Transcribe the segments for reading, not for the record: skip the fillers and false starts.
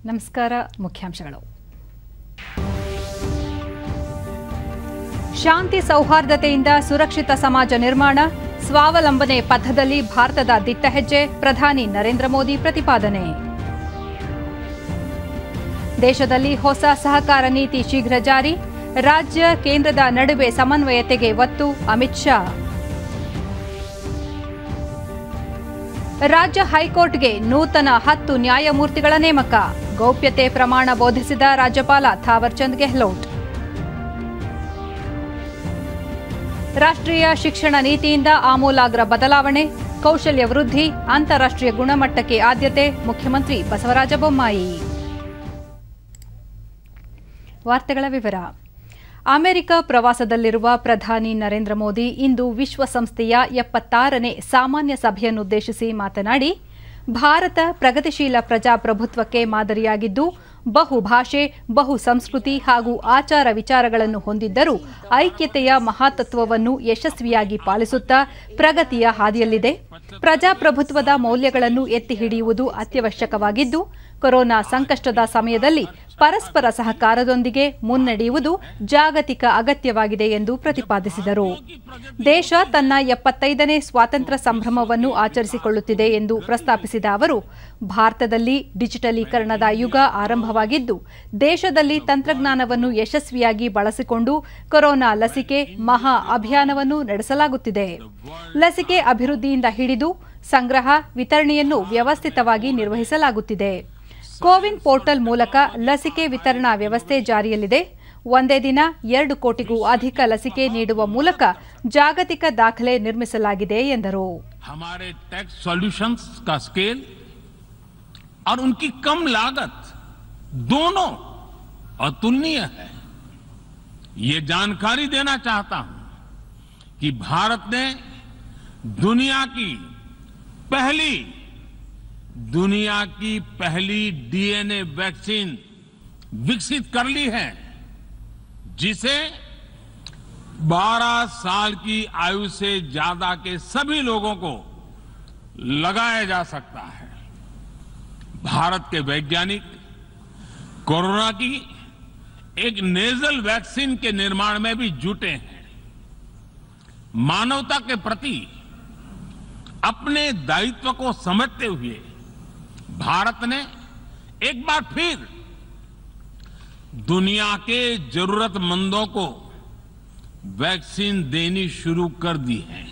ನಮಸ್ಕಾರ. ಮುಖ್ಯಾಂಶಗಳು. ಶಾಂತಿ ಸೌಹಾರ್ದತೆಯಿಂದ ಸುರಕ್ಷಿತ ಸಮಾಜ ನಿರ್ಮಾಣ, ಸ್ವಾವಲಂಬನೆ ಪಥದಲ್ಲಿ ಭಾರತದ ದಿಟ್ಟ ಹೆಜ್ಜೆ, ಪ್ರಧಾನಿ ನರೇಂದ್ರ ಮೋದಿ ಪ್ರತಿಪಾದನೆ. ದೇಶದಲ್ಲಿ ಹೊಸ ಸಹಕಾರ ನೀತಿ ಶೀಘ್ರ ಜಾರಿ, ರಾಜ್ಯ ಕೇಂದ್ರದ ನಡುವೆ ಸಮನ್ವಯತೆಗೆ ಒತ್ತು, ಅಮಿತ್ ಶಾ. ರಾಜ್ಯ ಹೈಕೋರ್ಟ್ಗೆ ನೂತನ 10 ನ್ಯಾಯಮೂರ್ತಿಗಳ ನೇಮಕ, ಗೌಪ್ಯತೆ ಪ್ರಮಾಣ ಬೋಧಿಸಿದ ರಾಜ್ಯಪಾಲ ಥಾವರ್ಚಂದ್ ಗೆಹ್ಲೋಟ್. ರಾಷ್ಟ್ರೀಯ ಶಿಕ್ಷಣ ನೀತಿಯಿಂದ ಆಮೂಲಾಗ್ರ ಬದಲಾವಣೆ, ಕೌಶಲ್ಯ ವೃದ್ಧಿ, ಅಂತಾರಾಷ್ಟ್ರೀಯ ಗುಣಮಟ್ಟಕ್ಕೆ ಆದ್ಯತೆ, ಮುಖ್ಯಮಂತ್ರಿ ಬಸವರಾಜ ಬೊಮ್ಮಾಯಿ. ವಾರ್ತೆಗಳ ವಿವರ. ಅಮೆರಿಕ ಪ್ರವಾಸದಲ್ಲಿರುವ ಪ್ರಧಾನಿ ನರೇಂದ್ರ ಮೋದಿ ಇಂದು ವಿಶ್ವಸಂಸ್ಥೆಯ 76ನೇ ಸಾಮಾನ್ಯ ಸಭೆಯನ್ನುದ್ದೇಶಿಸಿ ಮಾತನಾಡಿ, ಭಾರತ ಪ್ರಗತಿಶೀಲ ಪ್ರಜಾಪ್ರಭುತ್ವಕ್ಕೆ ಮಾದರಿಯಾಗಿದ್ದು, ಬಹುಭಾಷೆ, ಬಹು ಸಂಸ್ಕೃತಿ ಹಾಗೂ ಆಚಾರ ವಿಚಾರಗಳನ್ನು ಹೊಂದಿದ್ದರೂ ಐಕ್ಯತೆಯ ಮಹಾತತ್ವವನ್ನು ಯಶಸ್ವಿಯಾಗಿ ಪಾಲಿಸುತ್ತಾ ಪ್ರಗತಿಯ ಹಾದಿಯಲ್ಲಿದೆ. ಪ್ರಜಾಪ್ರಭುತ್ವದ ಮೌಲ್ಯಗಳನ್ನು ಎತ್ತಿ ಹಿಡಿಯುವುದು ಅತ್ಯವಶ್ಯಕವಾಗಿದ್ದು, ಕೊರೋನಾ ಸಂಕಷ್ಟದ ಸಮಯದಲ್ಲಿ ಪರಸ್ಪರ ಸಹಕಾರದೊಂದಿಗೆ ಮುನ್ನಡೆಯುವುದು ಜಾಗತಿಕ ಅಗತ್ಯವಾಗಿದೆ ಎಂದು ಪ್ರತಿಪಾದಿಸಿದರು. ದೇಶ ತನ್ನ 75ನೇ ಸ್ವಾತಂತ್ರ್ಯ ಸಂಭ್ರಮವನ್ನು ಆಚರಿಸಿಕೊಳ್ಳುತ್ತಿದೆ ಎಂದು ಪ್ರಸ್ತಾಪಿಸಿದ ಅವರು, ಭಾರತದಲ್ಲಿ ಡಿಜಿಟಲೀಕರಣದ ಯುಗ ಆರಂಭವಾಗಿದ್ದು, ದೇಶದಲ್ಲಿ ತಂತ್ರಜ್ಞಾನವನ್ನು ಯಶಸ್ವಿಯಾಗಿ ಬಳಸಿಕೊಂಡು ಕೊರೋನಾ ಲಸಿಕೆ ಮಹಾ ಅಭಿಯಾನವನ್ನು ನಡೆಸಲಾಗುತ್ತಿದೆ. ಲಸಿಕೆ ಅಭಿವೃದ್ಧಿಯಿಂದ ಹಿಡಿದು ಸಂಗ್ರಹ, ವಿತರಣೆಯನ್ನು ವ್ಯವಸ್ಥಿತವಾಗಿ ನಿರ್ವಹಿಸಲಾಗುತ್ತಿದೆ. ಕೋವಿನ್ ಪೋರ್ಟಲ್ ಮೂಲಕ ಲಸಿಕೆ ವಿತರಣಾ ವ್ಯವಸ್ಥೆ ಜಾರಿಯಲ್ಲಿದೆ. ಒಂದೇ ದಿನ 2 ಕೋಟಿಗೂ ಅಧಿಕ ಲಸಿಕೆ ನೀಡುವ ಮೂಲಕ ಜಾಗತಿಕ ದಾಖಲೆ ನಿರ್ಮಿಸಲಾಗಿದೆ ಎಂದರು. हमारे टैक्स सॉल्यूशंस का स्केल और उनकी कम लागत दोनों अतुलनीय है. ये जानकारी देना चाहता हूं कि भारत ने दुनिया की पहली डीएनए वैक्सीन विकसित कर ली है, जिसे 12 साल की आयु से ज्यादा के सभी लोगों को लगाया जा सकता है. भारत के वैज्ञानिक कोरोना की एक नेजल वैक्सीन के निर्माण में भी जुटे हैं. मानवता के प्रति अपने दायित्व को समझते हुए भारत ने एक बार फिर दुनिया के जरूरतमंदों को वैक्सीन देनी शुरू कर दी है.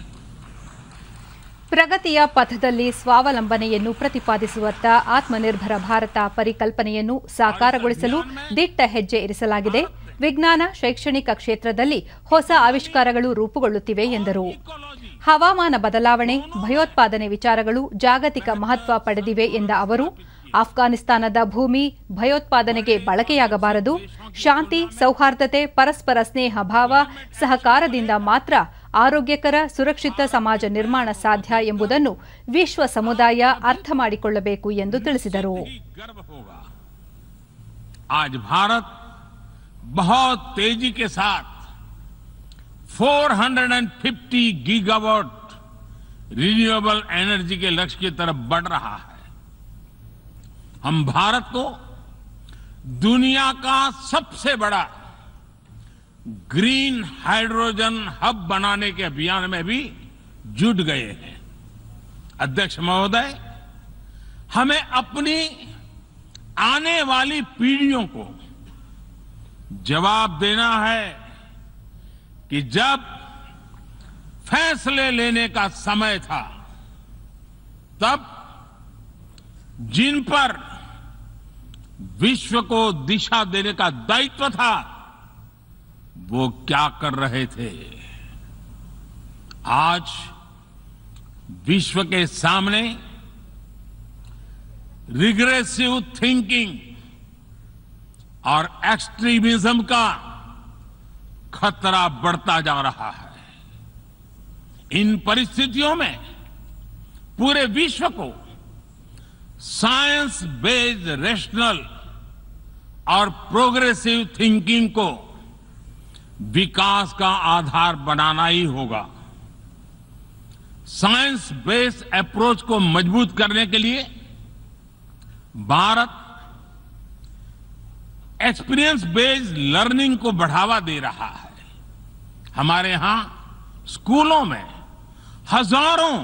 ಪ್ರಗತಿಯ ಪಥದಲ್ಲಿ ಸ್ವಾವಲಂಬನೆಯನ್ನು ಪ್ರತಿಪಾದಿಸುವತ್ತ ಆತ್ಮನಿರ್ಭರ ಭಾರತ ಪರಿಕಲ್ಪನೆಯನ್ನು ಸಾಕಾರಗೊಳಿಸಲು ದಿಟ್ಟ ಹೆಜ್ಜೆ ಇರಿಸಲಾಗಿದೆ. ವಿಜ್ಞಾನ, ಶೈಕ್ಷಣಿಕ ಕ್ಷೇತ್ರದಲ್ಲಿ ಹೊಸ ಆವಿಷ್ಕಾರಗಳು ರೂಪುಗೊಳ್ಳುತ್ತಿವೆ ಎಂದರು. ಹವಾಮಾನ ಬದಲಾವಣೆ, ಭಯೋತ್ಪಾದನೆ ವಿಚಾರಗಳು ಜಾಗತಿಕ ಮಹತ್ವ ಪಡೆದಿವೆ ಎಂದ ಅವರು, ಆಫ್ಘಾನಿಸ್ತಾನದ ಭೂಮಿ ಭಯೋತ್ಪಾದನೆಗೆ ಬಳಕೆಯಾಗಬಾರದು. ಶಾಂತಿ, ಸೌಹಾರ್ದತೆ, ಪರಸ್ಪರ ಸ್ನೇಹ ಭಾವ, ಸಹಕಾರದಿಂದ ಮಾತ್ರ ಆರೋಗ್ಯಕರ, ಸುರಕ್ಷಿತ ಸಮಾಜ ನಿರ್ಮಾಣ ಸಾಧ್ಯ ಎಂಬುದನ್ನು ವಿಶ್ವ ಸಮುದಾಯ ಅರ್ಥ ಮಾಡಿಕೊಳ್ಳಬೇಕು ಎಂದು ತಿಳಿಸಿದರು. आज भारत बहुत तेजी के साथ 450 गीगावाट रिन्यूएबल एनर्जी के लक्ष्य की तरफ बढ़ रहा है. हम भारत को दुनिया का सबसे बड़ा ग्रीन हाइड्रोजन हब बनाने के अभियान में भी जुट गए हैं. अध्यक्ष महोदय, हमें अपनी आने वाली पीढ़ियों को जवाब देना है कि जब फैसले लेने का समय था, तब जिन पर विश्व को दिशा देने का दायित्व था, वो क्या कर रहे थे. आज विश्व के सामने रिग्रेसिव थिंकिंग और एक्सट्रीमिज्म का खतरा बढ़ता जा रहा है. इन परिस्थितियों में पूरे विश्व को साइंस बेस्ड रेशनल और प्रोग्रेसिव थिंकिंग को विकास का आधार बनाना ही होगा. साइंस बेस्ड अप्रोच को मजबूत करने के लिए भारत एक्सपीरियंस बेस्ड लर्निंग को बढ़ावा दे रहा है। हमारे यहां स्कूलों में हजारों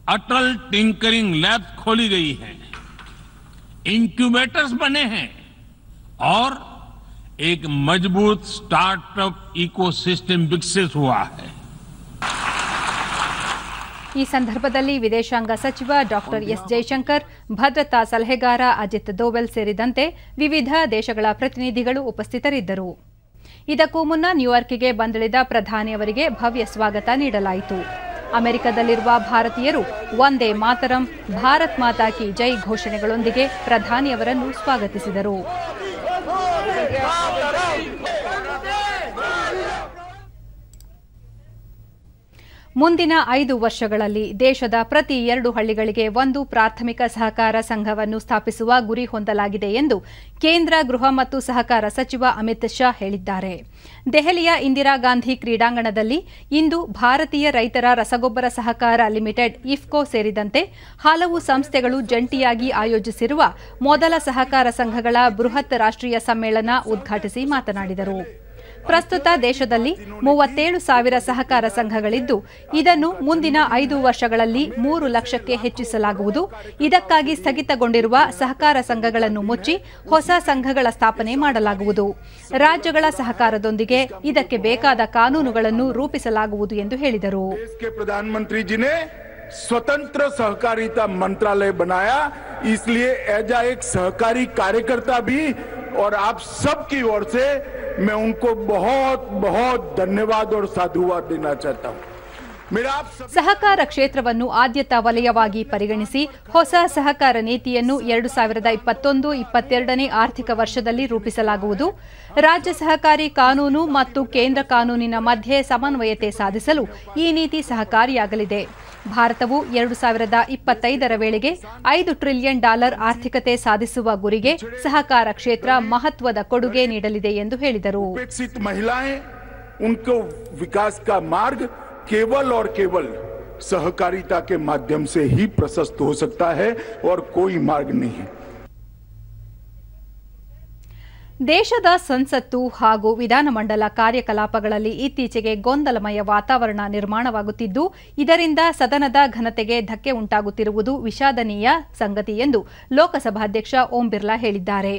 अटल टिंकरिंग लैब खोली गई हैं, इंक्यूबेटर्स बने हैं और एक मजबूत स्टार्टअप इकोसिस्टम विकसित हुआ है। ಈ ಸಂದರ್ಭದಲ್ಲಿ ವಿದೇಶಾಂಗ ಸಚಿವ ಡಾಕ್ಟರ್ ಎಸ್ ಜೈಶಂಕರ್, ಭದ್ರತಾ ಸಲಹೆಗಾರ ಅಜಿತ್ ದೋವೆಲ್ ಸೇರಿದಂತೆ ವಿವಿಧ ದೇಶಗಳ ಪ್ರತಿನಿಧಿಗಳು ಉಪಸ್ಥಿತರಿದ್ದರು. ಇದಕ್ಕೂ ಮುನ್ನ ನ್ಯೂಯಾರ್ಕ್ಗೆ ಬಂದಿಳಿದ ಪ್ರಧಾನಿಯವರಿಗೆ ಭವ್ಯ ಸ್ವಾಗತ ನೀಡಲಾಯಿತು. ಅಮೆರಿಕದಲ್ಲಿರುವ ಭಾರತೀಯರು ವಂದೇ ಮಾತರಂ, ಭಾರತ್ ಮಾತಾ ಕಿ ಜೈ ಘೋಷಣೆಗಳೊಂದಿಗೆ ಪ್ರಧಾನಿಯವರನ್ನು ಸ್ವಾಗತಿಸಿದರು. ಮುಂದಿನ 5 ವರ್ಷಗಳಲ್ಲಿ ದೇಶದ ಪ್ರತಿ 2 ಹಳ್ಳಿಗಳಿಗೆ ಒಂದು ಪ್ರಾಥಮಿಕ ಸಹಕಾರ ಸಂಘವನ್ನು ಸ್ಥಾಪಿಸುವ ಗುರಿ ಹೊಂದಲಾಗಿದೆ ಎಂದು ಕೇಂದ್ರ ಗೃಹ ಮತ್ತು ಸಹಕಾರ ಸಚಿವ ಅಮಿತ್ ಶಾ ಹೇಳಿದ್ದಾರೆ. ದೆಹಲಿಯ ಇಂದಿರಾ ಗಾಂಧಿ ಕ್ರೀಡಾಂಗಣದಲ್ಲಿ ಇಂದು ಭಾರತೀಯ ರೈತರ ರಸಗೊಬ್ಬರ ಸಹಕಾರ ಲಿಮಿಟೆಡ್ ಇಫ್ಕೋ ಸೇರಿದಂತೆ ಹಲವು ಸಂಸ್ಥೆಗಳು ಜಂಟಿಯಾಗಿ ಆಯೋಜಿಸಿರುವ ಮೊದಲ ಸಹಕಾರ ಸಂಘಗಳ ಬೃಹತ್ ರಾಷ್ಟ್ರೀಯ ಸಮ್ಮೇಳನ ಉದ್ಘಾಟಿಸಿ ಮಾತನಾಡಿದರು. ಪ್ರಸ್ತುತ ದೇಶದಲ್ಲಿ 37,000 ಸಹಕಾರ ಸಂಘಗಳಿದ್ದು, ಇದನ್ನು ಮುಂದಿನ 5 ವರ್ಷಗಳಲ್ಲಿ 3 ಲಕ್ಷಕ್ಕೆ ಹೆಚ್ಚಿಸಲಾಗುವುದು. ಇದಕ್ಕಾಗಿ ಸ್ಥಗಿತಗೊಂಡಿರುವ ಸಹಕಾರ ಸಂಘಗಳನ್ನು ಮುಚ್ಚಿ ಹೊಸ ಸಂಘಗಳ ಸ್ಥಾಪನೆ ಮಾಡಲಾಗುವುದು. ರಾಜ್ಯಗಳ ಸಹಕಾರದೊಂದಿಗೆ ಇದಕ್ಕೆ ಬೇಕಾದ ಕಾನೂನುಗಳನ್ನು ರೂಪಿಸಲಾಗುವುದು ಎಂದು ಹೇಳಿದರು. स्वतंत्र सहकारिता मंत्रालय बनाया, इसलिए एजा एक सहकारी कार्यकर्ता भी और आप सबकी ओर से मैं उनको बहुत बहुत धन्यवाद और साधुवाद देना चाहता हूं. ಸಹಕಾರ ಕ್ಷೇತ್ರವನ್ನು ಆದ್ಯತಾ ವಲಯವಾಗಿ ಪರಿಗಣಿಸಿ ಹೊಸ ಸಹಕಾರ ನೀತಿಯನ್ನು 2021-22ನೇ ಆರ್ಥಿಕ ವರ್ಷದಲ್ಲಿ ರೂಪಿಸಲಾಗುವುದು. ರಾಜ್ಯ ಸಹಕಾರಿ ಕಾನೂನು ಮತ್ತು ಕೇಂದ್ರ ಕಾನೂನಿನ ಮಧ್ಯೆ ಸಮನ್ವಯತೆ ಸಾಧಿಸಲು ಈ ನೀತಿ ಸಹಕಾರಿಯಾಗಲಿದೆ. ಭಾರತವು 2025ರ ವೇಳೆಗೆ $5 ಟ್ರಿಲಿಯನ್ ಆರ್ಥಿಕತೆ ಸಾಧಿಸುವ ಗುರಿಗೆ ಸಹಕಾರ ಕ್ಷೇತ್ರ ಮಹತ್ವದ ಕೊಡುಗೆ ನೀಡಲಿದೆ ಎಂದು ಹೇಳಿದರು. केवल और केवल सहकारिता के माध्यम से ही प्रशस्त हो सकता है और कोई मार्ग नहीं है. ದೇಶದ ಸಂಸತ್ತು ಹಾಗೂ ವಿಧಾನಮಂಡಲ ಕಾರ್ಯಕಲಾಪಗಳಲ್ಲಿ ಇತ್ತೀಚೆಗೆ ಗೊಂದಲಮಯ ವಾತಾವರಣ ನಿರ್ಮಾಣವಾಗುತ್ತಿದ್ದು, ಇದರಿಂದ ಸದನದ ಘನತೆಗೆ ಧಕ್ಕೆ ಉಂಟಾಗುತ್ತಿರುವುದು ವಿಷಾದನೀಯ ಸಂಗತಿ ಎಂದು ಲೋಕಸಭಾಧ್ಯಕ್ಷ ಓಂ ಬಿರ್ಲಾ ಹೇಳಿದ್ದಾರೆ.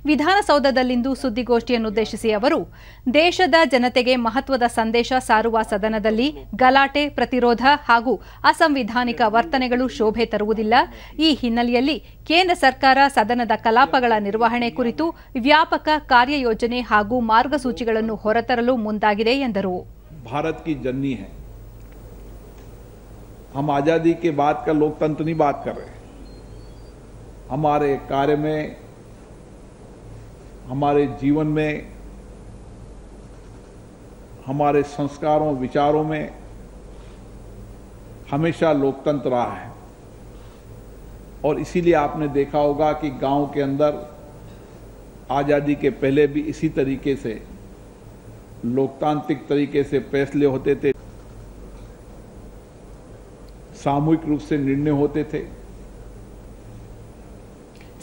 ವಿಧಾನಸೌಧದಲ್ಲಿಂದು ಸುದ್ದಿಗೋಷ್ಠಿಯನ್ನುದ್ದೇಶಿಸಿ ಅವರು, ದೇಶದ ಜನತೆಗೆ ಮಹತ್ವದ ಸಂದೇಶ ಸಾರುವ ಸದನದಲ್ಲಿ ಗಲಾಟೆ, ಪ್ರತಿರೋಧ ಹಾಗೂ ಅಸಂವಿಧಾನಿಕ ವರ್ತನೆಗಳು ಶೋಭೆ ತರುವುದಿಲ್ಲ. ಈ ಹಿನ್ನೆಲೆಯಲ್ಲಿ ಕೇಂದ್ರ ಸರ್ಕಾರ ಸದನದ ಕಲಾಪಗಳ ನಿರ್ವಹಣೆ ಕುರಿತು ವ್ಯಾಪಕ ಕಾರ್ಯಯೋಜನೆ ಹಾಗೂ ಮಾರ್ಗಸೂಚಿಗಳನ್ನು ಹೊರತರಲು ಮುಂದಾಗಿದೆ ಎಂದರು. भारत की जननी है, हम आजादी के बाद का लोकतंत्र नहीं बात कर रहे. हमारे कार्य में, हमारे जीवन में, हमारे संस्कारों विचारों में हमेशा लोकतंत्र रहा है. और इसीलिए आपने देखा होगा कि गांव के अंदर आजादी के पहले भी इसी तरीके से लोकतांत्रिक तरीके से फैसले होते थे, सामूहिक रूप से निर्णय होते थे.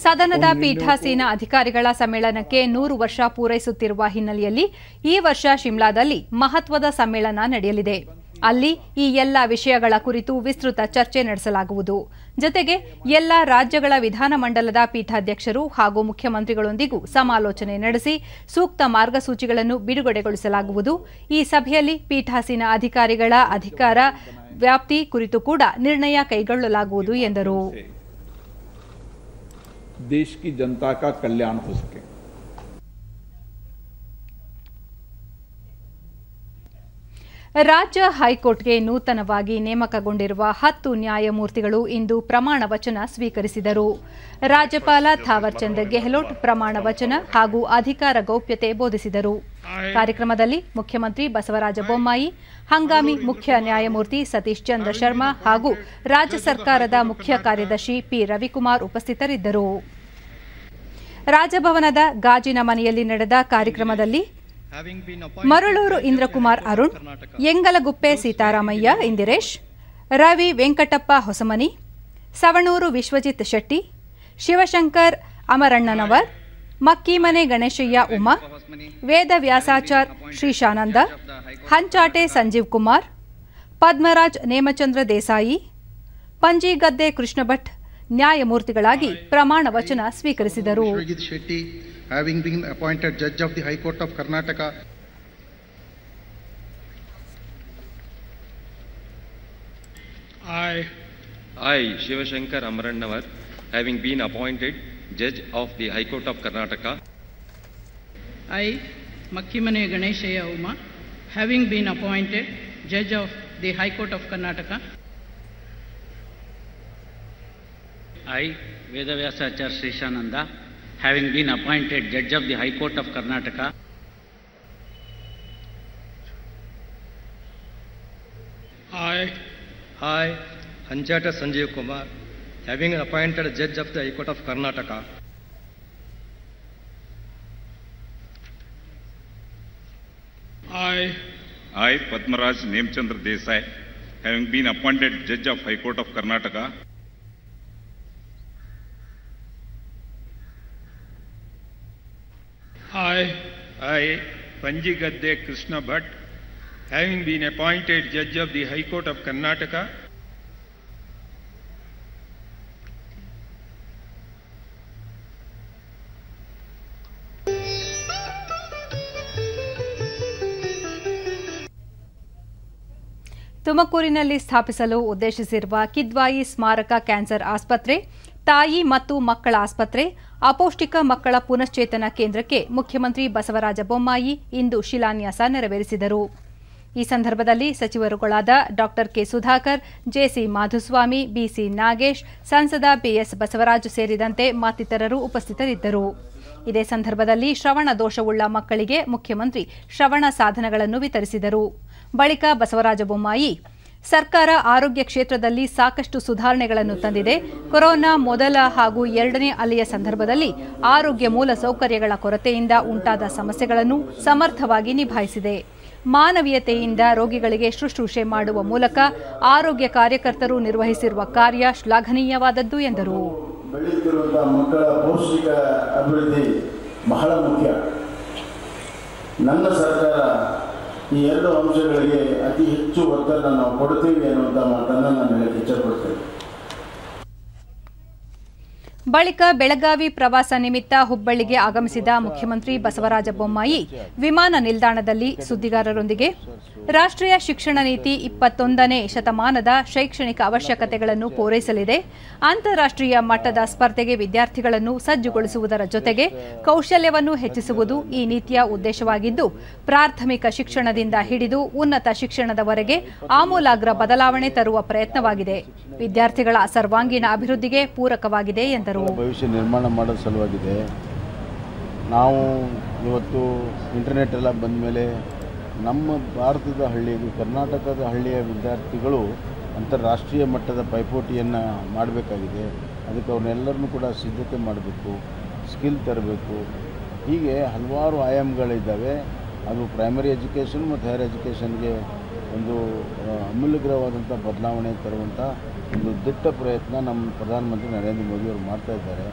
ಸದನದ ಪೀಠಾಸೀನ ಅಧಿಕಾರಿಗಳ ಸಮ್ಮೇಳನಕ್ಕೆ 100 ವರ್ಷ ಪೂರೈಸುತ್ತಿರುವ ಹಿನ್ನೆಲೆಯಲ್ಲಿ ಈ ವರ್ಷ ಶಿಮ್ಲಾದಲ್ಲಿ ಮಹತ್ವದ ಸಮ್ಮೇಳನ ನಡೆಯಲಿದೆ. ಅಲ್ಲಿ ಈ ಎಲ್ಲ ವಿಷಯಗಳ ಕುರಿತು ವಿಸ್ತೃತ ಚರ್ಚೆ ನಡೆಸಲಾಗುವುದು. ಜೊತೆಗೆ ಎಲ್ಲ ರಾಜ್ಯಗಳ ವಿಧಾನಮಂಡಲದ ಪೀಠಾಧ್ಯಕ್ಷರು ಹಾಗೂ ಮುಖ್ಯಮಂತ್ರಿಗಳೊಂದಿಗೂ ಸಮಾಲೋಚನೆ ನಡೆಸಿ ಸೂಕ್ತ ಮಾರ್ಗಸೂಚಿಗಳನ್ನು ಬಿಡುಗಡೆಗೊಳಿಸಲಾಗುವುದು. ಈ ಸಭೆಯಲ್ಲಿ ಪೀಠಾಸೀನ ಅಧಿಕಾರಿಗಳ ಅಧಿಕಾರ ವ್ಯಾಪ್ತಿ ಕುರಿತು ಕೂಡ ನಿರ್ಣಯ ಕೈಗೊಳ್ಳಲಾಗುವುದು ಎಂದರು. देश की जनता का कल्याण हो सके. ರಾಜ್ಯ ಹೈಕೋರ್ಟ್ಗೆ ನೂತನವಾಗಿ ನೇಮಕಗೊಂಡಿರುವ 10 ನ್ಯಾಯಮೂರ್ತಿಗಳು ಇಂದು ಪ್ರಮಾಣ ವಚನ ಸ್ವೀಕರಿಸಿದರು. ರಾಜ್ಯಪಾಲ ಥಾವರ್ ಚಂದ್ ಗೆಹ್ಲೋಟ್ ಪ್ರಮಾಣ ವಚನ ಹಾಗೂ ಅಧಿಕಾರ ಗೌಪ್ಯತೆ ಬೋಧಿಸಿದರು. ಕಾರ್ಯಕ್ರಮದಲ್ಲಿ ಮುಖ್ಯಮಂತ್ರಿ ಬಸವರಾಜ ಬೊಮ್ಮಾಯಿ, ಹಂಗಾಮಿ ಮುಖ್ಯ ನ್ಯಾಯಮೂರ್ತಿ ಸತೀಶ್ ಚಂದ್ರ ಶರ್ಮಾ ಹಾಗೂ ರಾಜ್ಯ ಸರ್ಕಾರದ ಮುಖ್ಯ ಕಾರ್ಯದರ್ಶಿ ಪಿ ರವಿಕುಮಾರ್ ಉಪಸ್ಥಿತರಿದ್ದರು. ರಾಜಭವನದ ಗಾಜಿನ ಮನೆಯಲ್ಲಿ ನಡೆದ ಕಾರ್ಯಕ್ರಮದಲ್ಲಿ ಮರಳೂರು ಇಂದ್ರಕುಮಾರ್ ಅರುಣ್, ಎಂಗಲಗುಪ್ಪೆ ಸೀತಾರಾಮಯ್ಯ ಇಂದಿರೇಶ್, ರವಿ ವೆಂಕಟಪ್ಪ ಹೊಸಮನಿ, ಸವಣೂರು ವಿಶ್ವಜಿತ್ ಶೆಟ್ಟಿ, ಶಿವಶಂಕರ್ ಅಮರಣ್ಣನವರ್, ಮಕ್ಕಿಮನೆ ಗಣೇಶಯ್ಯ ಉಮಾ, ವೇದ ವ್ಯಾಸಾಚಾರ್ ಶ್ರೀಶಾನಂದ, ಹಂಚಾಟೆ ಸಂಜೀವ್ ಕುಮಾರ್, ಪದ್ಮರಾಜ್ ನೇಮಚಂದ್ರ ದೇಸಾಯಿ, ಪಂಜಿಗದ್ದೆ ಕೃಷ್ಣ ಭಟ್ ನ್ಯಾಯಮೂರ್ತಿಗಳಾಗಿ ಪ್ರಮಾಣ ವಚನ ಸ್ವೀಕರಿಸಿದರು. Having been appointed Judge of the High Court of Karnataka. I, Shivashankar Amarannavar, having been appointed Judge of the High Court of Karnataka. I, Makkimane Ganeshaya Uma, having been appointed Judge of the High Court of Karnataka. I, Vedavyasachar Srishananda, having been appointed Judge of the High Court of Karnataka. I, Hanchata Sanjeev Kumar, having been appointed Judge of the High Court of Karnataka. I, Padmaraj Nemchandra Desai, having been appointed Judge of High Court of Karnataka. I, Panjigadde Krishna Bhatt, having been appointed Judge of the High Court of Karnataka. ತುಮಕೂರಿನಲ್ಲಿ ಸ್ಥಾಪಿಸಲು ಉದ್ದೇಶಿಸಿರುವ ಕಿದ್ವಾಯಿ ಸ್ಮಾರಕ cancer ಆಸ್ಪತ್ರೆ, ತಾಯಿ ಮತ್ತು ಮಕ್ಕಳ ಆಸ್ಪತ್ರೆ, ಅಪೌಷ್ಟಿಕ ಮಕ್ಕಳ ಪುನಶ್ಚೇತನ ಕೇಂದ್ರಕ್ಕೆ ಮುಖ್ಯಮಂತ್ರಿ ಬಸವರಾಜ ಬೊಮ್ಮಾಯಿ ಇಂದು ಶಿಲಾನ್ಯಾಸ ನೆರವೇರಿಸಿದರು. ಈ ಸಂದರ್ಭದಲ್ಲಿ ಸಚಿವರುಗಳಾದ ಡಾ ಕೆ ಸುಧಾಕರ್, ಜೆಸಿ ಮಾಧುಸ್ವಾಮಿ, ಬಿಸಿ ನಾಗೇಶ್, ಸಂಸದ ಬಿಎಸ್ ಬಸವರಾಜ್ ಸೇರಿದಂತೆ ಮತ್ತಿತರರು ಉಪಸ್ಥಿತರಿದ್ದರು. ಇದೇ ಸಂದರ್ಭದಲ್ಲಿ ಶ್ರವಣ ದೋಷವುಳ್ಳ ಮಕ್ಕಳಿಗೆ ಮುಖ್ಯಮಂತ್ರಿ ಶ್ರವಣ ಸಾಧನಗಳನ್ನು ವಿತರಿಸಿದರು. ಬಳಿಕ ಬಸವರಾಜ ಬೊಮ್ಮಾಯಿ, ಸರ್ಕಾರ ಆರೋಗ್ಯ ಕ್ಷೇತ್ರದಲ್ಲಿ ಸಾಕಷ್ಟು ಸುಧಾರಣೆಗಳನ್ನು ತಂದಿದೆ. ಕೊರೋನಾ ಮೊದಲ ಹಾಗೂ ಎರಡನೇ ಅಲೆಯ ಸಂದರ್ಭದಲ್ಲಿ ಆರೋಗ್ಯ ಮೂಲಸೌಕರ್ಯಗಳ ಕೊರತೆಯಿಂದ ಉಂಟಾದ ಸಮಸ್ಯೆಗಳನ್ನು ಸಮರ್ಥವಾಗಿ ನಿಭಾಯಿಸಿದೆ. ಮಾನವೀಯತೆಯಿಂದ ರೋಗಿಗಳಿಗೆ ಶುಶ್ರೂಷೆ ಮಾಡುವ ಮೂಲಕ ಆರೋಗ್ಯ ಕಾರ್ಯಕರ್ತರು ನಿರ್ವಹಿಸಿರುವ ಕಾರ್ಯ ಶ್ಲಾಘನೀಯವಾದದ್ದು ಎಂದರು. ಬೆಳೆಯುತ್ತಿರುವಂತಹ ಮಕ್ಕಳ ಪೌಷ್ಟಿಕ ಅಭಿವೃದ್ಧಿ ಬಹಳ ಮುಖ್ಯ. ನನ್ನ ಸರ್ಕಾರ ಈ ಎರಡು ಅಂಶಗಳಿಗೆ ಅತಿ ಹೆಚ್ಚು ಒತ್ತನ್ನು ನಾವು ಕೊಡ್ತೀವಿ ಅನ್ನುವಂಥ ಮಾತನ್ನು ನಾನು ಹೇಳಕ್ಕೆ ಇಚ್ಛಪಡ್ತೇನೆ. ಬಳಿಕ ಬೆಳಗಾವಿ ಪ್ರವಾಸ ನಿಮಿತ್ತ ಹುಬ್ಬಳ್ಳಿಗೆ ಆಗಮಿಸಿದ ಮುಖ್ಯಮಂತ್ರಿ ಬಸವರಾಜ ಬೊಮ್ಮಾಯಿ ವಿಮಾನ ನಿಲ್ದಾಣದಲ್ಲಿ ಸುದ್ದಿಗಾರರೊಂದಿಗೆ ರಾಷ್ಟ್ರೀಯ ಶಿಕ್ಷಣ ನೀತಿ 21ನೇ ಶತಮಾನದ ಶೈಕ್ಷಣಿಕ ಅವಶ್ಯಕತೆಗಳನ್ನು ಪೂರೈಸಲಿದೆ. ಅಂತಾರಾಷ್ಟ್ರೀಯ ಮಟ್ಟದ ಸ್ಪರ್ಧೆಗೆ ವಿದ್ಯಾರ್ಥಿಗಳನ್ನು ಸಜ್ಜುಗೊಳಿಸುವುದರ ಜೊತೆಗೆ ಕೌಶಲ್ಯವನ್ನು ಹೆಚ್ಚಿಸುವುದು ಈ ನೀತಿಯ ಉದ್ದೇಶವಾಗಿದ್ದು, ಪ್ರಾಥಮಿಕ ಶಿಕ್ಷಣದಿಂದ ಹಿಡಿದು ಉನ್ನತ ಶಿಕ್ಷಣದವರೆಗೆ ಆಮೂಲಾಗ್ರ ಬದಲಾವಣೆ ತರುವ ಪ್ರಯತ್ನವಾಗಿದೆ. ವಿದ್ಯಾರ್ಥಿಗಳ ಸರ್ವಾಂಗೀಣ ಅಭಿವೃದ್ಧಿಗೆ ಪೂರಕವಾಗಿದೆ ಎಂದರು. ಭವಿಷ್ಯ ನಿರ್ಮಾಣ ಮಾಡೋ ಸಲುವಾಗಿದೆ. ನಾವು ಇವತ್ತು ಇಂಟರ್ನೆಟ್ ಎಲ್ಲ ಬಂದ ಮೇಲೆ ನಮ್ಮ ಭಾರತದ ಹಳ್ಳಿಯಲ್ಲಿ, ಕರ್ನಾಟಕದ ಹಳ್ಳಿಯ ವಿದ್ಯಾರ್ಥಿಗಳು ಅಂತಾರಾಷ್ಟ್ರೀಯ ಮಟ್ಟದ ಪೈಪೋಟಿಯನ್ನು ಮಾಡಬೇಕಾಗಿದೆ. ಅದಕ್ಕೆ ಅವ್ರನ್ನೆಲ್ಲರನ್ನೂ ಕೂಡ ಸಿದ್ಧತೆ ಮಾಡಬೇಕು, ಸ್ಕಿಲ್ ತರಬೇಕು. ಹೀಗೆ ಹಲವಾರು ಆಯಾಮಗಳಿದ್ದಾವೆ. ಅದು ಪ್ರೈಮರಿ ಎಜುಕೇಷನ್ ಮತ್ತು ಹೈಯರ್ ಎಜುಕೇಷನ್ಗೆ ಒಂದು ಅಮೂಲ್ಯಕರವಾದಂಥ ಬದಲಾವಣೆ ತರುವಂಥ ಒಂದು ದಿಟ್ಟ ಪ್ರಯತ್ನ ನಮ್ಮ ಪ್ರಧಾನಮಂತ್ರಿ ನರೇಂದ್ರ ಮೋದಿ ಅವರು ಮಾಡ್ತಾ ಇದ್ದಾರೆ.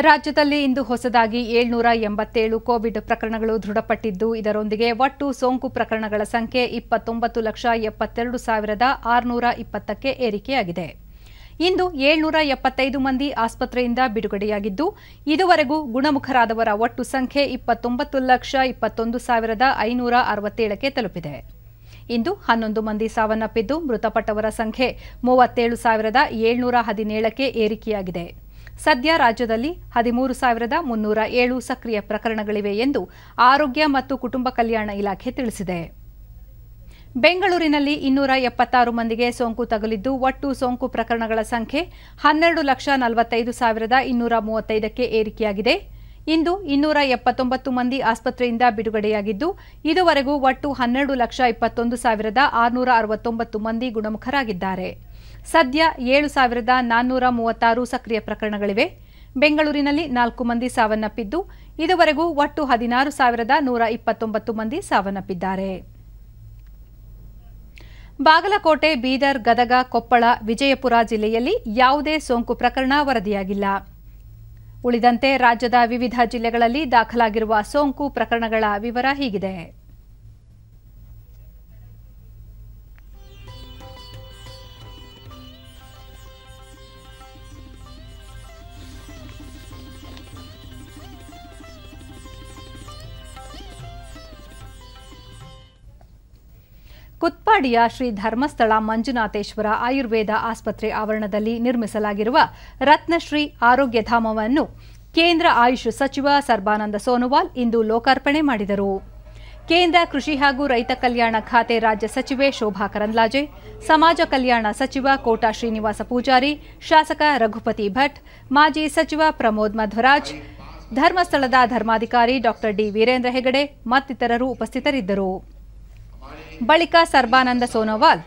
ರಾಜ್ಯದಲ್ಲಿ ಇಂದು ಹೊಸದಾಗಿ 787 ಕೋವಿಡ್ ಪ್ರಕರಣಗಳು ದೃಢಪಟ್ಟಿದ್ದು, ಇದರೊಂದಿಗೆ ಒಟ್ಟು ಸೋಂಕು ಪ್ರಕರಣಗಳ ಸಂಖ್ಯೆ 29,72,620ಕ್ಕೆ ಏರಿಕೆಯಾಗಿದೆ. ಇಂದು 775 ಮಂದಿ ಆಸ್ಪತ್ರೆಯಿಂದ ಬಿಡುಗಡೆಯಾಗಿದ್ದು, ಇದುವರೆಗೂ ಗುಣಮುಖರಾದವರ ಒಟ್ಟು ಸಂಖ್ಯೆ 29,21,567ಕ್ಕೆ ತಲುಪಿದೆ. ಇಂದು 11 ಮಂದಿ ಸಾವನ್ನಪ್ಪಿದ್ದು, ಮೃತಪಟ್ಟವರ ಸಂಖ್ಯೆ 37,717ಕ್ಕೆ ಏರಿಕೆಯಾಗಿದೆ. ಸದ್ಯ ರಾಜ್ಯದಲ್ಲಿ 13,307 ಸಕ್ರಿಯ ಪ್ರಕರಣಗಳಿವೆ ಎಂದು ಆರೋಗ್ಯ ಮತ್ತು ಕುಟುಂಬ ಕಲ್ಯಾಣ ಇಲಾಖೆ ತಿಳಿಸಿದೆ. ಬೆಂಗಳೂರಿನಲ್ಲಿ 276 ಮಂದಿಗೆ ಸೋಂಕು ತಗುಲಿದ್ದು, ಒಟ್ಟು ಸೋಂಕು ಪ್ರಕರಣಗಳ ಸಂಖ್ಯೆ 12,45,235ಕ್ಕೆ ಏರಿಕೆಯಾಗಿದೆ. ಇಂದು 279 ಮಂದಿ ಆಸ್ಪತ್ರೆಯಿಂದ ಬಿಡುಗಡೆಯಾಗಿದ್ದು, ಇದುವರೆಗೂ ಒಟ್ಟು 12,21,669 ಮಂದಿ ಗುಣಮುಖರಾಗಿದ್ದಾರೆ. ಸದ್ಯ 7,436 ಸಕ್ರಿಯ ಪ್ರಕರಣಗಳಿವೆ. ಬೆಂಗಳೂರಿನಲ್ಲಿ 4 ಮಂದಿ ಸಾವನ್ನಪ್ಪಿದ್ದು, ಇದುವರೆಗೂ ಒಟ್ಟು 16,129 ಮಂದಿ ಸಾವನ್ನಪ್ಪಿದ್ದಾರೆ. ಬಾಗಲಕೋಟೆ, ಬೀದರ್, ಗದಗ, ಕೊಪ್ಪಳ, ವಿಜಯಪುರ ಜಿಲ್ಲೆಯಲ್ಲಿ ಯಾವುದೇ ಸೋಂಕು ಪ್ರಕರಣ ವರದಿಯಾಗಿಲ್ಲ. ಉಳಿದಂತೆ ರಾಜ್ಯದ ವಿವಿಧ ಜಿಲ್ಲೆಗಳಲ್ಲಿ ದಾಖಲಾಗಿರುವ ಸೋಂಕು ಪ್ರಕರಣಗಳ ವಿವರ ಹೀಗಿದೆ. ಕುತ್ಪಾಡಿಯ ಶ್ರೀ ಧರ್ಮಸ್ಥಳ ಮಂಜುನಾಥೇಶ್ವರ ಆಯುರ್ವೇದ ಆಸ್ಪತ್ರೆ ಆವರಣದಲ್ಲಿ ನಿರ್ಮಿಸಲಾಗಿರುವ ರತ್ನಶ್ರೀ ಆರೋಗ್ಯಧಾಮವನ್ನು ಕೇಂದ್ರ ಆಯುಷ್ ಸಚಿವ ಸರ್ಬಾನಂದ ಸೋನೋವಾಲ್ ಇಂದು ಲೋಕಾರ್ಪಣೆ ಮಾಡಿದರು. ಕೇಂದ್ರ ಕೃಷಿ ಹಾಗೂ ರೈತ ಕಲ್ಯಾಣ ಖಾತೆ ರಾಜ್ಯ ಸಚಿವೆ ಶೋಭಾ ಕರಂದ್ಲಾಜೆ, ಸಮಾಜ ಕಲ್ಯಾಣ ಸಚಿವ ಕೋಟಾ ಶ್ರೀನಿವಾಸ ಪೂಜಾರಿ, ಶಾಸಕ ರಘುಪತಿ ಭಟ್, ಮಾಜಿ ಸಚಿವ ಪ್ರಮೋದ್ ಮಧ್ವರಾಜ್, ಧರ್ಮಸ್ಥಳದ ಧರ್ಮಾಧಿಕಾರಿ ಡಾ ಡಿ ವೀರೇಂದ್ರ ಹೆಗಡೆ ಮತ್ತಿತರರು ಉಪಸ್ಥಿತರಿದ್ದರು. ಬಳಿಕ ಸರ್ಬಾನಂದ ಸೋನೋವಾಲ್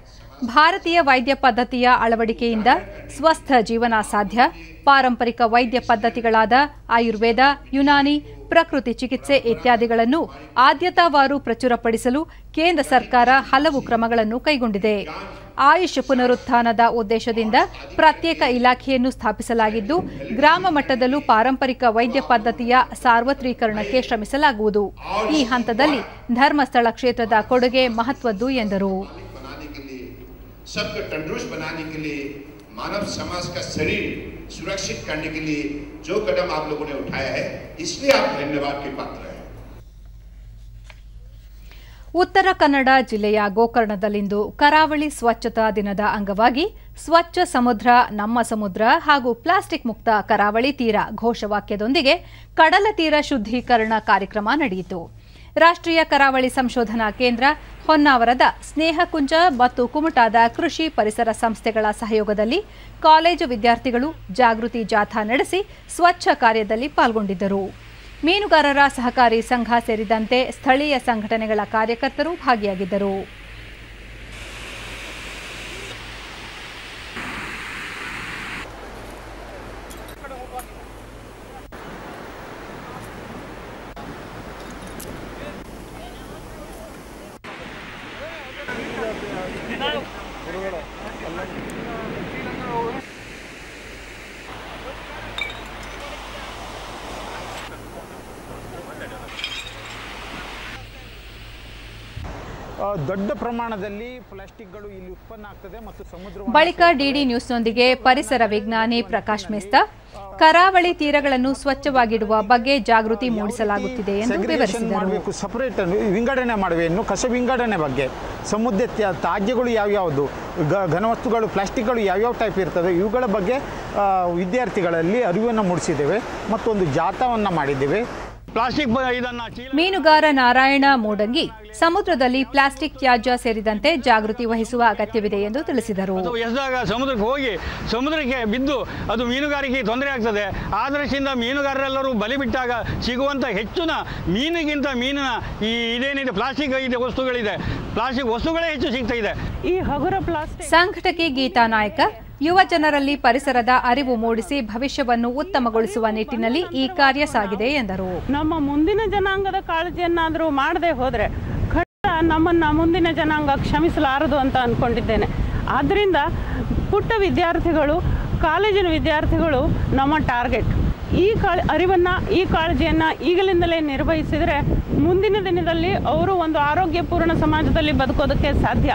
ಭಾರತೀಯ ವೈದ್ಯ ಪದ್ಧತಿಯ ಅಳವಡಿಕೆಯಿಂದ ಸ್ವಸ್ಥ ಜೀವನ ಸಾಧ್ಯ, ಪಾರಂಪರಿಕ ವೈದ್ಯ ಪದ್ಧತಿಗಳಾದ ಆಯುರ್ವೇದ, ಯುನಾನಿ, ಪ್ರಕೃತಿ ಚಿಕಿತ್ಸೆ ಇತ್ಯಾದಿಗಳನ್ನು ಆದ್ಯತಾವಾರು ಪ್ರಚುರಪಡಿಸಲು ಕೇಂದ್ರ ಸರ್ಕಾರ ಹಲವು ಕ್ರಮಗಳನ್ನು ಕೈಗೊಂಡಿದೆ. ಆಯುಷ್ ಪುನರುತ್ಥಾನದ ಉದ್ದೇಶದಿಂದ ಪ್ರತ್ಯೇಕ ಇಲಾಖೆಯನ್ನು ಸ್ಥಾಪಿಸಲಾಗಿದ್ದು, ಗ್ರಾಮ ಮಟ್ಟದಲ್ಲೂ ಪಾರಂಪರಿಕ ವೈದ್ಯ ಪದ್ಧತಿಯ ಸಾರ್ವತ್ರೀಕರಣಕ್ಕೆ ಶ್ರಮಿಸಲಾಗುವುದು. ಈ ಹಂತದಲ್ಲಿ ಧರ್ಮಸ್ಥಳ ಕ್ಷೇತ್ರದ ಕೊಡುಗೆ ಮಹತ್ವದ್ದು ಎಂದರು. मानव समाज का शरीर सुरक्षित करने के लिए जो कदम आप लोगों ने उठाया है, इसलिए आप धन्यवाद के पात्र हैं. ಉತ್ತರ ಕನ್ನಡ ಜಿಲ್ಲೆಯ ಗೋಕರ್ಣದಲ್ಲಿಂದು ಕರಾವಳಿ ಸ್ವಚ್ಛತಾ ದಿನದ ಅಂಗವಾಗಿ ಸ್ವಚ್ಛ ಸಮುದ್ರ ನಮ್ಮ ಸಮುದ್ರ ಹಾಗೂ ಪ್ಲಾಸ್ಟಿಕ್ ಮುಕ್ತ ಕರಾವಳಿ ತೀರ ಘೋಷವಾಕ್ಯದೊಂದಿಗೆ ಕಡಲ ತೀರ ಶುದ್ಧೀಕರಣ ಕಾರ್ಯಕ್ರಮ ನಡೆಯಿತು. ರಾಷ್ಟ್ರೀಯ ಕರಾವಳಿ ಸಂಶೋಧನಾ ಕೇಂದ್ರ, ಹೊನ್ನಾವರದ ಸ್ನೇಹಕುಂಜ ಮತ್ತು ಕುಮಟಾದ ಕೃಷಿ ಪರಿಸರ ಸಂಸ್ಥೆಗಳ ಸಹಯೋಗದಲ್ಲಿ ಕಾಲೇಜು ವಿದ್ಯಾರ್ಥಿಗಳು ಜಾಗೃತಿ ಜಾಥಾ ನಡೆಸಿ ಸ್ವಚ್ಛ ಕಾರ್ಯದಲ್ಲಿ ಪಾಲ್ಗೊಂಡಿದ್ದರು. ಮೀನುಗಾರರ ಸಹಕಾರಿ ಸಂಘ ಸೇರಿದಂತೆ ಸ್ಥಳೀಯ ಸಂಘಟನೆಗಳ ಕಾರ್ಯಕರ್ತರು ಭಾಗಿಯಾಗಿದ್ದರು. ದೊಡ್ಡ ಪ್ರಮಾಣದಲ್ಲಿ ಪ್ಲಾಸ್ಟಿಕ್ಗಳು ಇಲ್ಲಿ ಉತ್ಪನ್ನ ಆಗ್ತದೆ ಮತ್ತು ಸಮುದ್ರ. ಬಳಿಕ ಡಿಡಿ ನ್ಯೂಸ್ನೊಂದಿಗೆ ಪರಿಸರ ವಿಜ್ಞಾನಿ ಪ್ರಕಾಶ್ ಮೆಸ್ತಾ ಕರಾವಳಿ ತೀರಗಳನ್ನು ಸ್ವಚ್ಛವಾಗಿಡುವ ಬಗ್ಗೆ ಜಾಗೃತಿ ಮೂಡಿಸಲಾಗುತ್ತಿದೆ ಎಂದು ವಿವರಿಸಿದರು. ಸಪರೇಟ್ ವಿಂಗಡಣೆ ಮಾಡಬೇಕು, ಕಸ ವಿಂಗಡಣೆ ಬಗ್ಗೆ, ಸಮುದ್ರ ತ್ಯಾಜ್ಯಗಳು ಯಾವ್ಯಾವುದು, ಘನವಸ್ತುಗಳು ಪ್ಲಾಸ್ಟಿಕ್ಗಳು ಯಾವ್ಯಾವ ಟೈಪ್ ಇರ್ತದೆ, ಇವುಗಳ ಬಗ್ಗೆ ವಿದ್ಯಾರ್ಥಿಗಳಲ್ಲಿ ಅರಿವನ್ನು ಮೂಡಿಸಿದ್ದೇವೆ ಮತ್ತು ಒಂದು ಜಾಥಾವನ್ನು ಮಾಡಿದ್ದೇವೆ. ಮೀನುಗಾರ ನಾರಾಯಣ ಮೂಡಂಗಿ ಸಮುದ್ರದಲ್ಲಿ ಪ್ಲಾಸ್ಟಿಕ್ ತ್ಯಾಜ್ಯ ಸೇರಿದಂತೆ ಜಾಗೃತಿ ವಹಿಸುವ ಅಗತ್ಯವಿದೆ ಎಂದು ತಿಳಿಸಿದರು. ಸಮುದ್ರಕ್ಕೆ ಹೋಗಿ ಸಮುದ್ರಕ್ಕೆ ಬಿದ್ದು ಅದು ಮೀನುಗಾರಿಕೆ ತೊಂದರೆ ಆಗ್ತದೆ. ಆ ದೃಷ್ಟಿಯಿಂದ ಮೀನುಗಾರರೆಲ್ಲರೂ ಬಲಿ ಬಿಟ್ಟಾಗ ಸಿಗುವಂಥ ಹೆಚ್ಚಿನ ಮೀನಿಗಿಂತ ಮೀನಿನ ಈ ಇದೇನಿದೆ ಪ್ಲಾಸ್ಟಿಕ್ ಇದೆ ವಸ್ತುಗಳಿದೆ, ಪ್ಲಾಸ್ಟಿಕ್ ವಸ್ತುಗಳೇ ಹೆಚ್ಚು ಸಿಗ್ತಾ ಇದೆ. ಈ ಹಗುರ ಪ್ಲಾಸ್ಟಿಕ್ ಸಂಘಟಕಿ ಗೀತಾ ನಾಯಕ ಯುವ ಜನರಲ್ಲಿ ಪರಿಸರದ ಅರಿವು ಮೂಡಿಸಿ ಭವಿಷ್ಯವನ್ನು ಉತ್ತಮಗೊಳಿಸುವ ನಿಟ್ಟಿನಲ್ಲಿ ಈ ಕಾರ್ಯ ಸಾಗಿದೆ ಎಂದರು. ನಮ್ಮ ಮುಂದಿನ ಜನಾಂಗದ ಕಾಳಜಿಯನ್ನಾದರೂ ಮಾಡದೆ ಹೋದರೆ ನಮ್ಮನ್ನು ಮುಂದಿನ ಜನಾಂಗ ಕ್ಷಮಿಸಲಾರದು ಅಂತ ಅಂದ್ಕೊಂಡಿದ್ದೇನೆ. ಆದ್ದರಿಂದ ಪುಟ್ಟ ವಿದ್ಯಾರ್ಥಿಗಳು, ಕಾಲೇಜಿನ ವಿದ್ಯಾರ್ಥಿಗಳು ನಮ್ಮ ಟಾರ್ಗೆಟ್. ಈ ಅರಿವನ್ನು, ಈ ಕಾಳಜಿಯನ್ನು ಈಗಲಿಂದಲೇ ನಿರ್ವಹಿಸಿದರೆ ಮುಂದಿನ ದಿನದಲ್ಲಿ ಅವರು ಒಂದು ಆರೋಗ್ಯಪೂರ್ಣ ಸಮಾಜದಲ್ಲಿ ಬದುಕೋದಕ್ಕೆ ಸಾಧ್ಯ.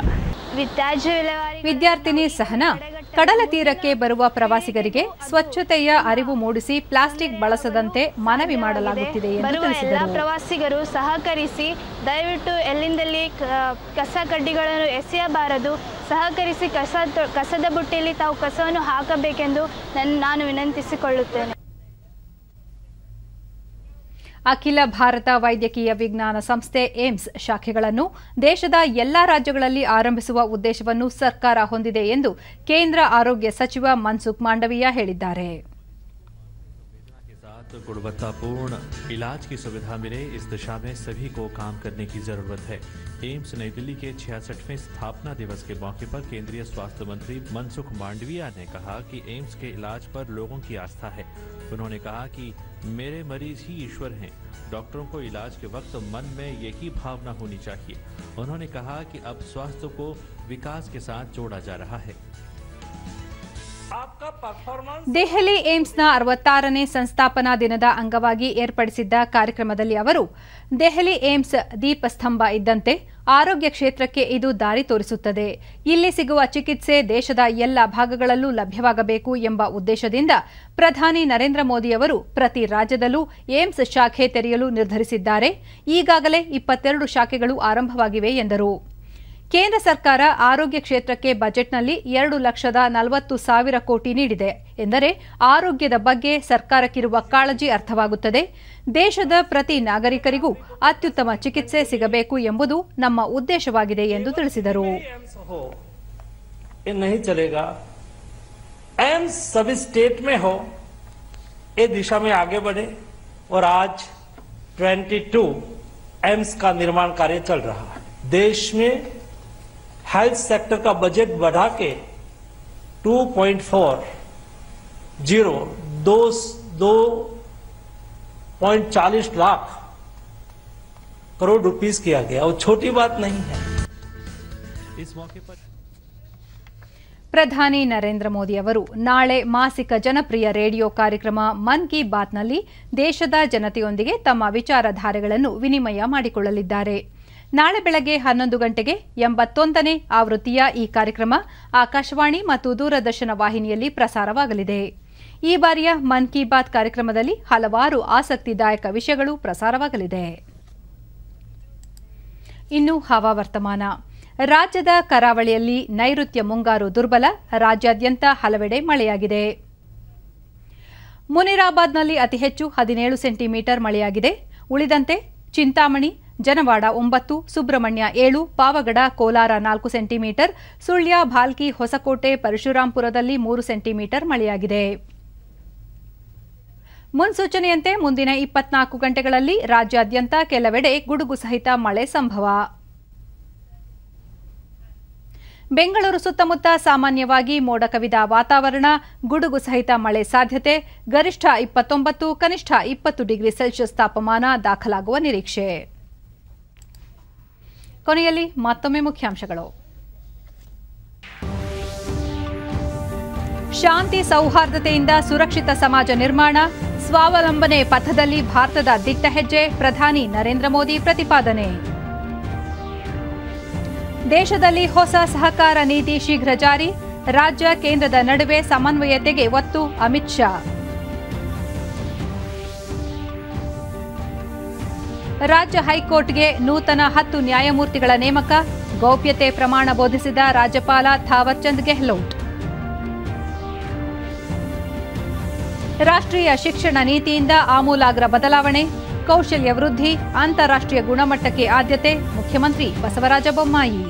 ವಿದ್ಯಾರ್ಥಿನಿ ಸಹನಾ ಕಡಲ ತೀರಕ್ಕೆ ಬರುವ ಪ್ರವಾಸಿಗರಿಗೆ ಸ್ವಚ್ಛತೆಯ ಅರಿವು ಮೂಡಿಸಿ ಪ್ಲಾಸ್ಟಿಕ್ ಬಳಸದಂತೆ ಮನವಿ ಮಾಡಲಾಗುತ್ತಿದೆ ಎಂದು ತಿಳಿಸಿದರು. ಪ್ರವಾಸಿಗರು ಸಹಕರಿಸಿ ದಯವಿಟ್ಟು ಎಲ್ಲಿಂದಲ್ಲಿ ಕಸ ಕಡ್ಡಿಗಳನ್ನು ಎಸೆಯಬಾರದು, ಸಹಕರಿಸಿ ಕಸದ ಬುಟ್ಟಿಯಲ್ಲಿ ತಾವು ಕಸವನ್ನು ಹಾಕಬೇಕೆಂದು ನಾನು ವಿನಂತಿಸಿಕೊಳ್ಳುತ್ತೇನೆ. ಅಖಿಲ ಭಾರತ ವೈದ್ಯಕೀಯ ವಿಜ್ಞಾನ ಸಂಸ್ಥೆ ಏಮ್ಸ್ ಶಾಖೆಗಳನ್ನು ದೇಶದ ಎಲ್ಲಾ ರಾಜ್ಯಗಳಲ್ಲಿ ಆರಂಭಿಸುವ ಉದ್ದೇಶವನ್ನು ಸರ್ಕಾರ ಹೊಂದಿದೆ ಎಂದು ಕೇಂದ್ರ ಆರೋಗ್ಯ ಸಚಿವ ಮನ್ಸುಖ್ ಮಾಂಡವಿಯಾ ಹೇಳಿದ್ದಾರೆ. गुणवत्तापूर्ण इलाज की सुविधा मिले, इस दिशा में सभी को काम करने की जरूरत है। एम्स नई दिल्ली के 66वें स्थापना दिवस के मौके पर केंद्रीय स्वास्थ्य मंत्री मनसुख मांडविया ने कहा कि एम्स के इलाज पर लोगों की आस्था है। उन्होंने कहा कि मेरे मरीज ही ईश्वर हैं। डॉक्टरों को इलाज के वक्त मन में यही भावना होनी चाहिए। उन्होंने कहा कि अब स्वास्थ्य को विकास के साथ जोड़ा जा रहा है। ದೆಹಲಿ ಏಮ್ಸ್ನ 66ನೇ ಸಂಸ್ಥಾಪನಾ ದಿನದ ಅಂಗವಾಗಿ ಏರ್ಪಡಿಸಿದ್ದ ಕಾರ್ಯಕ್ರಮದಲ್ಲಿ ಅವರು ದೆಹಲಿ ಏಮ್ಸ್ ದೀಪಸ್ತಂಭ ಇದ್ದಂತೆ ಆರೋಗ್ಯ ಕ್ಷೇತ್ರಕ್ಕೆ ಇದು ದಾರಿ ತೋರಿಸುತ್ತದೆ. ಇಲ್ಲಿ ಸಿಗುವ ಚಿಕಿತ್ಸೆ ದೇಶದ ಎಲ್ಲ ಭಾಗಗಳಲ್ಲೂ ಲಭ್ಯವಾಗಬೇಕು ಎಂಬ ಉದ್ದೇಶದಿಂದ ಪ್ರಧಾನಿ ನರೇಂದ್ರ ಮೋದಿಯವರು ಪ್ರತಿ ರಾಜ್ಯದಲ್ಲೂ ಏಮ್ಸ್ ಶಾಖೆ ತೆರೆಯಲು ನಿರ್ಧರಿಸಿದ್ದಾರೆ. ಈಗಾಗಲೇ 22 ಶಾಖೆಗಳು ಆರಂಭವಾಗಿವೆ ಎಂದರು. ಕೇಂದ್ರ ಸರ್ಕಾರ ಆರೋಗ್ಯ ಕ್ಷೇತ್ರಕ್ಕೆ ಬಜೆಟ್ನಲ್ಲಿ 2,40,000 ಕೋಟಿ ನೀಡಿದೆ ಎಂದರೆ ಆರೋಗ್ಯದ ಬಗ್ಗೆ ಸರ್ಕಾರಕ್ಕಿರುವ ಕಾಳಜಿ ಅರ್ಥವಾಗುತ್ತದೆ. ದೇಶದ ಪ್ರತಿ ನಾಗರಿಕರಿಗೂ ಅತ್ಯುತ್ತಮ ಚಿಕಿತ್ಸೆ ಸಿಗಬೇಕು ಎಂಬುದು ನಮ್ಮ ಉದ್ದೇಶವಾಗಿದೆ ಎಂದು ತಿಳಿಸಿದರು. एम्स सभी स्टेट में हो, ये दिशा में आगे बढ़े और आज 22 एम्स का निर्माण कार्य चल रहा है. देश में हेल्थ सेक्टर का बजट बढ़ा के 2.40 लाख करोड़ रुपीस किया गया और छोटी बात नहीं है. इस मौके पर ಪ್ರಧಾನಿ ನರೇಂದ್ರ ಮೋದಿ ಅವರು ನಾಳೆ ಮಾಸಿಕ ಜನಪ್ರಿಯ ರೇಡಿಯೋ ಕಾರ್ಯಕ್ರಮ ಮನ್ ಕಿ ಬಾತ್ನಲ್ಲಿ ದೇಶದ ಜನತೆಯೊಂದಿಗೆ ತಮ್ಮ ವಿಚಾರಧಾರೆಗಳನ್ನು ವಿನಿಮಯ ಮಾಡಿಕೊಳ್ಳಲಿದ್ದಾರೆ. ನಾಳೆ ಬೆಳಗ್ಗೆ 11 ಗಂಟೆಗೆ 81ನೇ ಆವೃತ್ತಿಯ ಈ ಕಾರ್ಯಕ್ರಮ ಆಕಾಶವಾಣಿ ಮತ್ತು ದೂರದರ್ಶನ ವಾಹಿನಿಯಲ್ಲಿ ಪ್ರಸಾರವಾಗಲಿದೆ. ಈ ಬಾರಿಯ ಮನ್ ಕಿ ಬಾತ್ ಕಾರ್ಯಕ್ರಮದಲ್ಲಿ ಹಲವಾರು ಆಸಕ್ತಿದಾಯಕ ವಿಷಯಗಳು ಪ್ರಸಾರವಾಗಲಿದೆ. ಇನ್ನು ಹವಾವರ್ತಮಾನ. ರಾಜ್ಯದ ಕರಾವಳಿಯಲ್ಲಿ ನೈಋತ್ಯ ಮುಂಗಾರು ದುರ್ಬಲ, ರಾಜ್ಯಾದ್ಯಂತ ಹಲವೆಡೆ ಮಳೆಯಾಗಿದೆ. ಮುನಿರಾಬಾದ್ನಲ್ಲಿ ಅತಿ ಹೆಚ್ಚು 17 ಸೆಂಟಿಮೀಟರ್ ಮಳೆಯಾಗಿದೆ. ಉಳಿದಂತೆ ಚಿಂತಾಮಣಿ, ಜನವಾಡ 9, ಸುಬ್ರಹ್ಮಣ್ಯ 7, ಪಾವಗಡ, ಕೋಲಾರ 4 ಸೆಂಟಿಮೀಟರ್, ಸುಳ್ಯ, ಭಾಲ್ಕಿ, ಹೊಸಕೋಟೆ, ಪರಶುರಾಂಪುರದಲ್ಲಿ 3 ಸೆಂಟಿಮೀಟರ್ ಮಳೆಯಾಗಿದೆ. ಮುನ್ಸೂಚನೆಯಂತೆ ಮುಂದಿನ 24 ಗಂಟೆಗಳಲ್ಲಿ ರಾಜ್ಯಾದ್ಯಂತ ಕೆಲವೆಡೆ ಗುಡುಗು ಸಹಿತ ಮಳೆ ಸಂಭವ. ಬೆಂಗಳೂರು ಸುತ್ತಮುತ್ತ ಸಾಮಾನ್ಯವಾಗಿ ಮೋಡ ಕವಿದ ವಾತಾವರಣ, ಗುಡುಗು ಸಹಿತ ಮಳೆ ಸಾಧ್ಯತೆ. ಗರಿಷ್ಠ 29, ಕನಿಷ್ಠ 20 ಡಿಗ್ರಿ ಸೆಲ್ಸಿಯಸ್ ತಾಪಮಾನ ದಾಖಲಾಗುವ ನಿರೀಕ್ಷೆ. ಕೊನೆಯಲ್ಲಿ ಮತ್ತೊಮ್ಮೆ ಮುಖ್ಯಾಂಶಗಳು. ಶಾಂತಿ ಸೌಹಾರ್ದತೆಯಿಂದ ಸುರಕ್ಷಿತ ಸಮಾಜ ನಿರ್ಮಾಣ, ಸ್ವಾವಲಂಬನೆ ಪಥದಲ್ಲಿ ಭಾರತದ ದಿಟ್ಟ ಹೆಜ್ಜೆ, ಪ್ರಧಾನಿ ನರೇಂದ್ರ ಮೋದಿ ಪ್ರತಿಪಾದನೆ. ದೇಶದಲ್ಲಿ ಹೊಸ ಸಹಕಾರ ನೀತಿ ಶೀಘ್ರ ಜಾರಿ, ರಾಜ್ಯ ಕೇಂದ್ರದ ನಡುವೆ ಸಮನ್ವಯತೆಗೆ ಒತ್ತು, ಅಮಿತ್ ಶಾ. ರಾಜ್ಯ ಹೈಕೋರ್ಟ್ಗೆ ನೂತನ 10 ನ್ಯಾಯಮೂರ್ತಿಗಳ ನೇಮಕ, ಗೌಪ್ಯತೆ ಪ್ರಮಾಣ ಬೋಧಿಸಿದ ರಾಜ್ಯಪಾಲ ಥಾವರ್ಚಂದ್ ಗೆಹ್ಲೋಟ್. ರಾಷ್ಟ್ರೀಯ ಶಿಕ್ಷಣ ನೀತಿಯಿಂದ ಆಮೂಲಾಗ್ರ ಬದಲಾವಣೆ, ಕೌಶಲ್ಯ ವೃದ್ಧಿ, ಅಂತಾರಾಷ್ಟ್ರೀಯ ಗುಣಮಟ್ಟಕ್ಕೆ ಆದ್ಯತೆ, ಮುಖ್ಯಮಂತ್ರಿ ಬಸವರಾಜ ಬೊಮ್ಮಾಯಿ.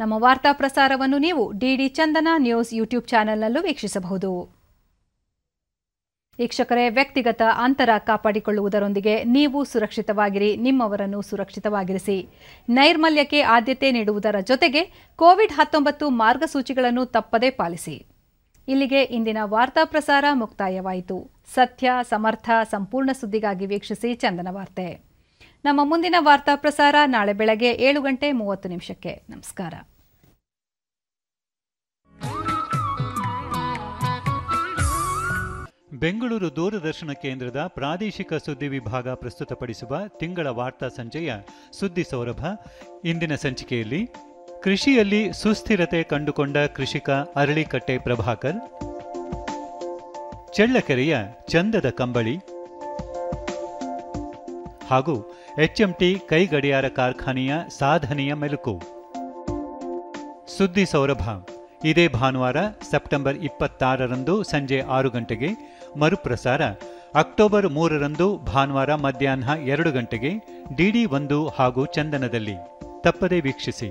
ನಮ್ಮ ವಾರ್ತಾ ಪ್ರಸಾರವನ್ನು ನೀವು ಡಿಡಿ ಚಂದನ ನ್ಯೂಸ್ ಯೂಟ್ಯೂಬ್ ಚಾನೆಲ್ನಲ್ಲೂ ವೀಕ್ಷಿಸಬಹುದು. ವೀಕ್ಷಕರೇ, ವ್ಯಕ್ತಿಗತ ಅಂತರ ಕಾಪಾಡಿಕೊಳ್ಳುವುದರೊಂದಿಗೆ ನೀವು ಸುರಕ್ಷಿತವಾಗಿರಿ, ನಿಮ್ಮವರನ್ನು ಸುರಕ್ಷಿತವಾಗಿರಿಸಿ. ನೈರ್ಮಲ್ಯಕ್ಕೆ ಆದ್ಯತೆ ನೀಡುವುದರ ಜೊತೆಗೆ ಕೋವಿಡ್-19 ಮಾರ್ಗಸೂಚಿಗಳನ್ನು ತಪ್ಪದೇ ಪಾಲಿಸಿ. ಇಲ್ಲಿಗೆ ಇಂದಿನ ವಾರ್ತಾ ಪ್ರಸಾರ ಮುಕ್ತಾಯವಾಯಿತು. ಸತ್ಯ, ಸಮರ್ಥ, ಸಂಪೂರ್ಣ ಸುದ್ದಿಗಾಗಿ ವೀಕ್ಷಿಸಿ ಚಂದನ ವಾರ್ತೆ. ನಮ್ಮ ಮುಂದಿನ ವಾರ್ತಾ ಪ್ರಸಾರ ನಾಳೆ ಬೆಳಗ್ಗೆ 7:30 ನಮಸ್ಕಾರ. ಬೆಂಗಳೂರು ದೂರದರ್ಶನ ಕೇಂದ್ರದ ಪ್ರಾದೇಶಿಕ ಸುದ್ದಿ ವಿಭಾಗ ಪ್ರಸ್ತುತಪಡಿಸುವ ತಿಂಗಳ ವಾರ್ತಾ ಸಂಜೆಯ ಸುದ್ದಿ ಸೌರಭ. ಇಂದಿನ ಸಂಚಿಕೆಯಲ್ಲಿ ಕೃಷಿಯಲ್ಲಿ ಸುಸ್ಥಿರತೆ ಕಂಡುಕೊಂಡ ಕೃಷಿಕ ಅರಳಿಕಟ್ಟೆ ಪ್ರಭಾಕರ್, ಚಳ್ಳಕೆರೆಯ ಚಂದದ ಕಂಬಳಿ ಹಾಗೂ HMT ಕೈಗಡಿಯಾರ ಕಾರ್ಖಾನೆಯ ಸಾಧನೆಯ ಮೆಲುಕು. ಸುದ್ದಿ ಸೌರಭ ಇದೇ ಭಾನುವಾರ ಸೆಪ್ಟೆಂಬರ್ 26ರಂದು ಸಂಜೆ 6 ಗಂಟೆಗೆ, ಮರುಪ್ರಸಾರ ಅಕ್ಟೋಬರ್ 3ರಂದು ಭಾನುವಾರ ಮಧ್ಯಾಹ್ನ 2 ಗಂಟೆಗೆ DD1 ಹಾಗೂ ಚಂದನದಲ್ಲಿ. ತಪ್ಪದೇ ವೀಕ್ಷಿಸಿ.